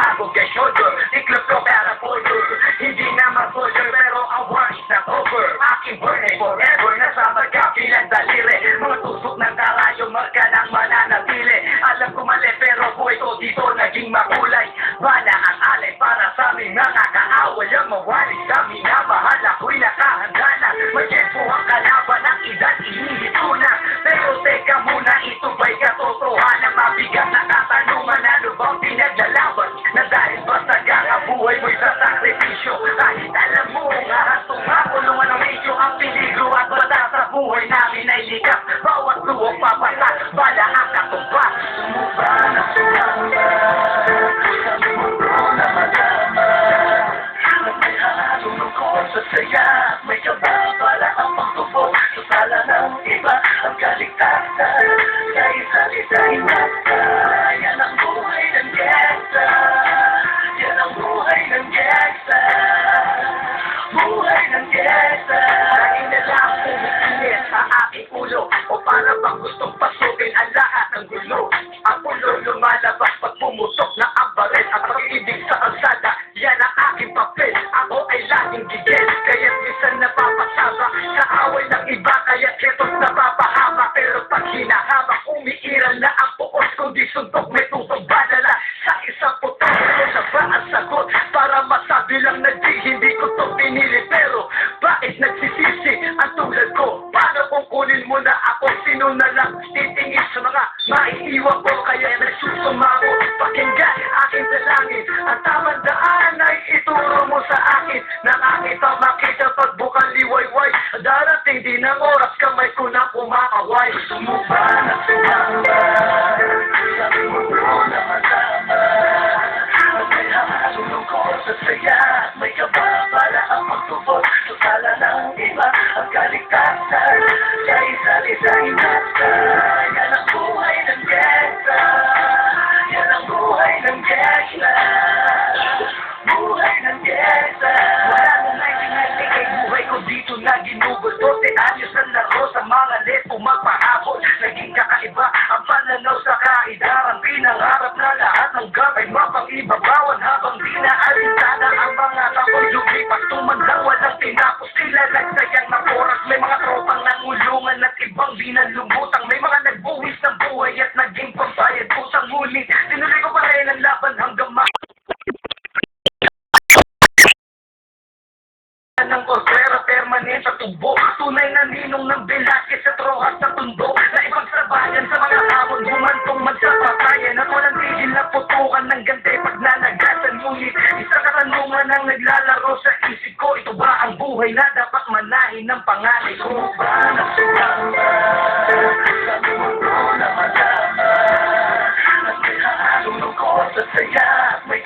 Habog kay shoulder, iklop ko pera folder. Hindi naman folder pero ang war is not over. Aking burning forever, nasama ka bilang daliri. Mga tusok ng karayo, marka ng mananatili. Alam ko mali pero buhay ko dito naging makulay. Bala ang alay para sa aming mga kaaway. Ang mawali sa minamahal, ako'y nakahanda na. May tempo ang kalaban ng edad, inihit ko na. Pero teka muna, ito ba'y katotohanan? Mabigat na katanungan, ano bang pinaglalaban? Na dahil basta kakabuhay mo'y sa sakripisyo. Kahit alam mo, harantong makulungan ng medyo ang peligro at bata sa buhay namin ay likap. Bawat luwag papasa, bala ang katumba. Sumuba na sumamba, sabi mo bro na madama. At may haalong ko sa saya, may kaba para ang pagtubo sa sala ng iba. Ang kaligtasan sa isa't isa inasa. Yan ang buhay ng gangsta, yan ang buhay ng gangsta, buhay ng gangsta. Dahil na lang pumikilit sa aking ulo, o para bang gustong pasukin ang lahat ng gulo. Ang ulo lumalabas pag pumutok na ang baril. Ang pag-ibig sa kalsada, yan ang aking papel. Ako ay laging gigil, kaya't minsan napapasama sa away ng iba, kaya't keto't napapahama. Pero pag hinahamak, umiiral na ang puos, kundi suntok may tutong badala. Sa isang putok, ito na ba ang sagot? Para masabi lang na di, hindi ko to pinili. Pero bakit nagsisisi ang tulad ko? Paano kung kunin mo na ako? Sino na lang titingin sa mga maiiwan ko? Kaya nagsusumako, pakinggan aking dalangin. Ang tamang daan ay ituro mo sa akin. Nakakita makita pagbukang liwayway. Darating din ang oras, kamay ko na kumakaway. Sumuba na sumamba, sabi mo bro na madama. At may haalong ko sa saya, may kaba para ang magtubos sa sala ng iba. Ang kaligtasan sa isa't isa inasa. Yan ang buhay ng gangsta, yan ang buhay ng gangsta, buhay ng gangsta. Wala nang 1998, buhay ko dito na ginugol. 12 anyos na laro sa mga leto magpahabol. Naging kakaiba ang pananaw sa kaidaran. Pinangarap na lahat ng gabay mapang-ibabawan. Habang di na alintana ang mga tapong lumipas, tumandang walang tinapos. Sila nagsayang ng oras. May mga tropang nangulungan at ibang di na lumutang. May mga nagbuwis ng buhay at naging pambayad utang. Ngunit tinuloy ko pa rin ang laban hanggang ng Cordera, permanent sa tubo. Tunay na ninong ng Velasquez sa trohas sa tundo. Na ipagsabayan sa mga hamon, humantong magsapatayan. At walang tigil na putukan ng gante pag nanagasan. Ngunit isang katanungan ang naglalaro sa isip ko. Ito ba ang buhay na dapat manahin ng panganay ko? Ba na sumamba, sabi mo bro na madama. At may haalong ko sa saya, may